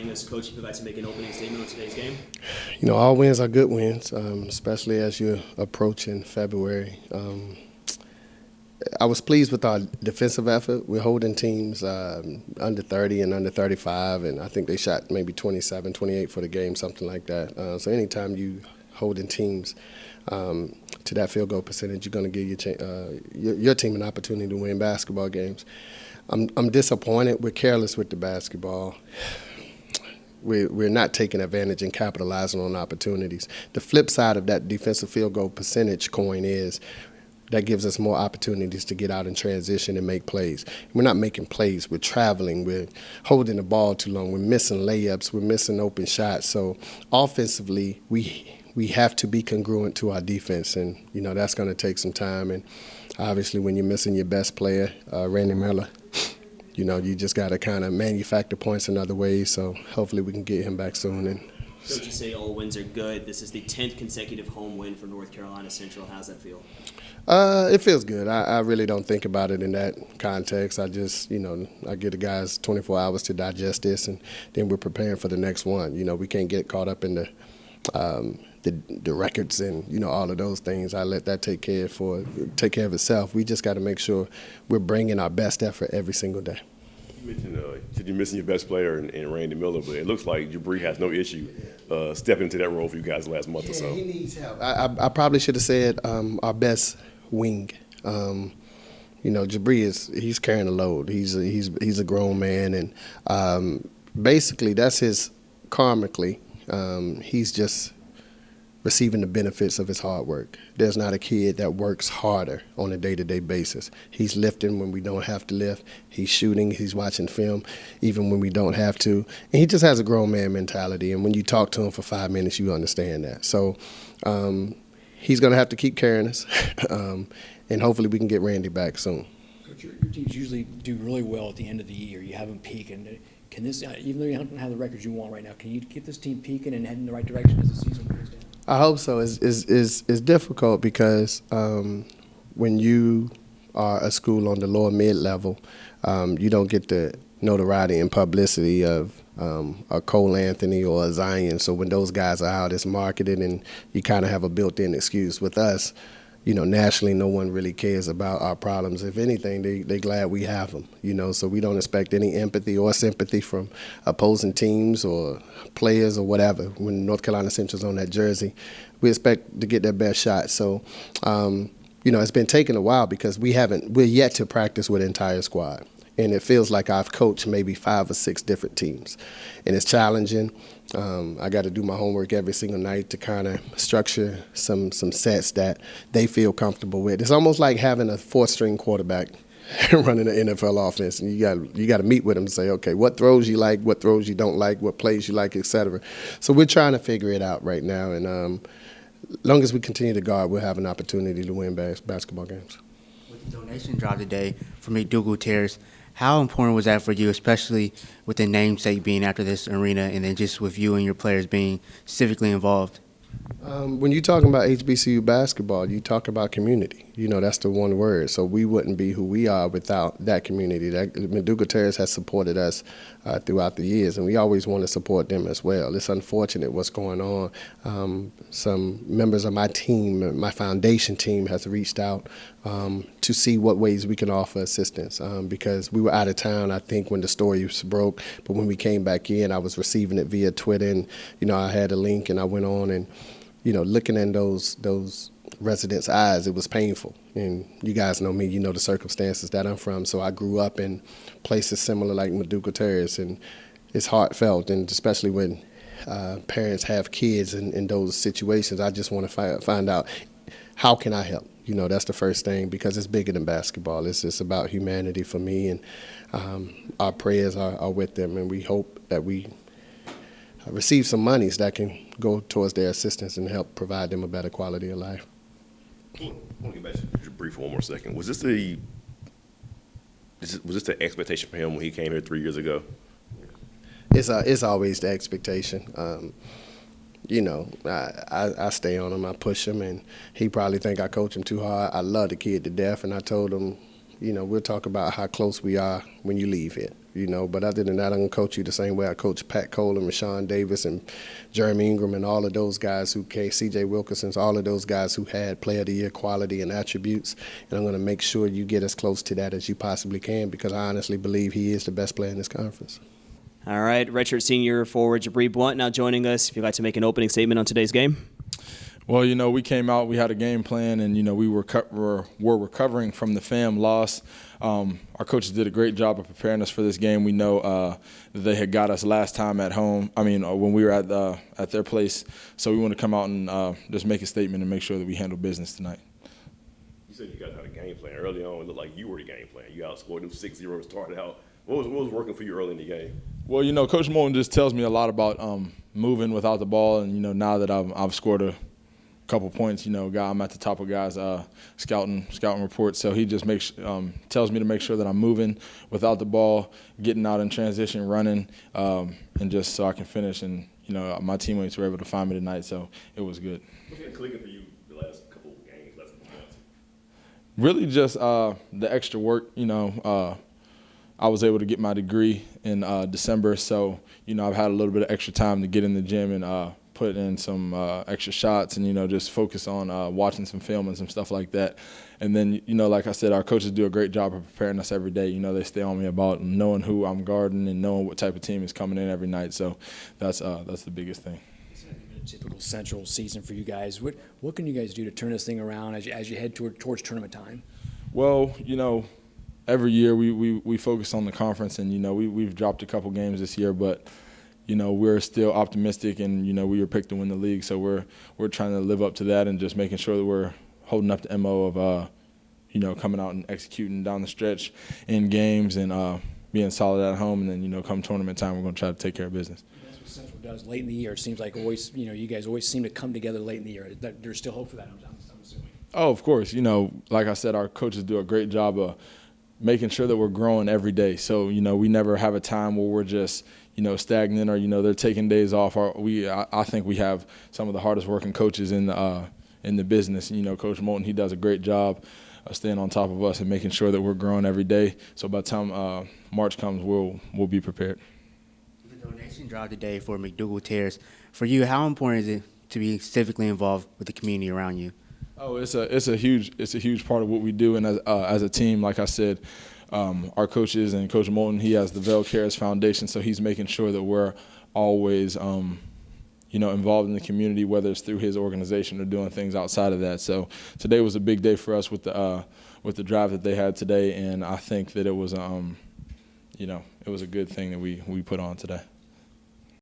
joining us. Coach, if you'd like to make an opening statement on today's game. You know, all wins are good wins, especially as you're approaching February. I was pleased with our defensive effort. We're holding teams under 30 and under 35, and I think they shot maybe 27, 28 for the game, something like that. So anytime you holding teams to that field goal percentage, you're going to give your team an opportunity to win basketball games. I'm disappointed. We're careless with the basketball. We're not taking advantage and capitalizing on opportunities. The flip side of that defensive field goal percentage coin is that gives us more opportunities to get out and transition and make plays. We're not making plays. We're traveling. We're holding the ball too long. We're missing layups. We're missing open shots. So offensively, we have to be congruent to our defense, and you know that's going to take some time. And obviously, when you're missing your best player, Randy Miller, you know you just got to kind of manufacture points in other ways. So hopefully, we can get him back soon. And Coach, you say all wins are good. This is the 10th consecutive home win for North Carolina Central. How's that feel? It feels good. I really don't think about it in that context. I just, I give the guys 24 hours to digest this, and then we're preparing for the next one. You know, we can't get caught up in the records and, all of those things. I let that take care of itself. We just got to make sure we're bringing our best effort every single day. You mentioned you're missing your best player in Randy Miller, but it looks like Jibri has no issue stepping into that role for you guys the last month or so. He needs help. I probably should have said our best wing. Jibri he's carrying a load. He's a grown man, and basically that's his karmically. He's just receiving the benefits of his hard work. There's not a kid that works harder on a day-to-day basis. He's lifting when we don't have to lift. He's shooting. He's watching film even when we don't have to. And he just has a grown man mentality. And when you talk to him for 5 minutes, you understand that. So he's going to have to keep carrying us, and hopefully we can get Randy back soon. Coach, your teams usually do really well at the end of the year. You have them peak, and can this, even though you don't have the records you want right now, can you get this team peaking and heading in the right direction as the season goes down? I hope so. It's difficult because when you are a school on the lower mid-level, you don't get the notoriety and publicity of a Cole Anthony or a Zion. So when those guys are out, it's marketed, and you kind of have a built-in excuse. With us, nationally, no one really cares about our problems. If anything, they're glad we have them, so we don't expect any empathy or sympathy from opposing teams or players or whatever. When North Carolina Central's on that jersey, we expect to get their best shot. So, it's been taking a while because we're yet to practice with an entire squad. And it feels like I've coached maybe 5 or 6 different teams. And it's challenging. I got to do my homework every single night to kind of structure some sets that they feel comfortable with. It's almost like having a 4th-string quarterback running an NFL offense. And you got to meet with them and say, okay, what throws you like, what throws you don't like, what plays you like, et cetera. So we're trying to figure it out right now. And as long as we continue to guard, we'll have an opportunity to win basketball games. With the donation drive today for McDougald-McLendon, how important was that for you, especially with the namesake being after this arena and then just with you and your players being civically involved? When you're talking about HBCU basketball, you talk about community. That's the one word. So we wouldn't be who we are without that community. McDougald-McLendon has supported us throughout the years, and we always want to support them as well. It's unfortunate what's going on. Some members of my team, my foundation team, has reached out to see what ways we can offer assistance because we were out of town, I think, when the story broke. But when we came back in, I was receiving it via Twitter, and, I had a link, and I went on and, looking in those residents' eyes, it was painful. And you guys know me, the circumstances that I'm from. So I grew up in places similar like McDougald-McLendon, and it's heartfelt, and especially when parents have kids in those situations, I just want to find out, how can I help? That's the first thing, because it's bigger than basketball. It's about humanity for me, and our prayers are with them, and we hope that we receive some monies that can go towards their assistance and help provide them a better quality of life. I want to get back to Jibri for one more second. Was this the expectation for him when he came here 3 years ago? It's always the expectation. I stay on him, I push him, and he probably think I coach him too hard. I love the kid to death, and I told him, we'll talk about how close we are when you leave here. But other than that, I'm going to coach you the same way I coach Pat Cole and Rashawn Davis and Jeremy Ingram and all of those guys who came, C.J. Wilkerson's, all of those guys who had Player of the Year quality and attributes. And I'm going to make sure you get as close to that as you possibly can, because I honestly believe he is the best player in this conference. All right, redshirt senior forward Jibri Blount now joining us. If you'd like to make an opening statement on today's game. Well, we came out, we had a game plan, and, we were recovering from the FAM loss. Our coaches did a great job of preparing us for this game. We know that they had got us last time at home, when we were at their place. So we want to come out and just make a statement and make sure that we handle business tonight. You said you guys had a game plan. Early on, it looked like you were the game plan. You outscored them 6-0, started out. What was working for you early in the game? Well, Coach Moton just tells me a lot about moving without the ball, and, now that I've scored a couple points, I'm at the top of guys' scouting reports. So he just tells me to make sure that I'm moving without the ball, getting out in transition, running, and just so I can finish. And my teammates were able to find me tonight, so it was good. What's been clicking for you the last couple of games, last couple of months? Really, just the extra work. I was able to get my degree in December, so I've had a little bit of extra time to get in the gym and put in some extra shots and, just focus on watching some film and some stuff like that. And then, like I said, our coaches do a great job of preparing us every day. They stay on me about knowing who I'm guarding and knowing what type of team is coming in every night. So that's the biggest thing. It's been a typical Central season for you guys. What can you guys do to turn this thing around as you head towards tournament time? Well, every year we focus on the conference, and, we've dropped a couple games this year, but we're still optimistic, and, we were picked to win the league. So we're trying to live up to that and just making sure that we're holding up the MO of, coming out and executing down the stretch in games and being solid at home. And then, come tournament time, we're going to try to take care of business. That's what Central does late in the year. It seems like always, you guys always seem to come together late in the year. There's still hope for that, I'm assuming. Oh, of course. Like I said, our coaches do a great job of making sure that we're growing every day. So, we never have a time where we're just, stagnant or, they're taking days off. I think we have some of the hardest working coaches in the business. Coach Moton, he does a great job of staying on top of us and making sure that we're growing every day. So by the time March comes, we'll be prepared. The donation drive today for McDougald-Terrace. For you, how important is it to be civically involved with the community around you? Oh, it's a huge part of what we do, and as a team, like I said, our coaches and Coach Moton, he has the LeVelle Cares Foundation, so he's making sure that we're always, involved in the community, whether it's through his organization or doing things outside of that. So today was a big day for us with the drive that they had today, and I think that it was, it was a good thing that we put on today.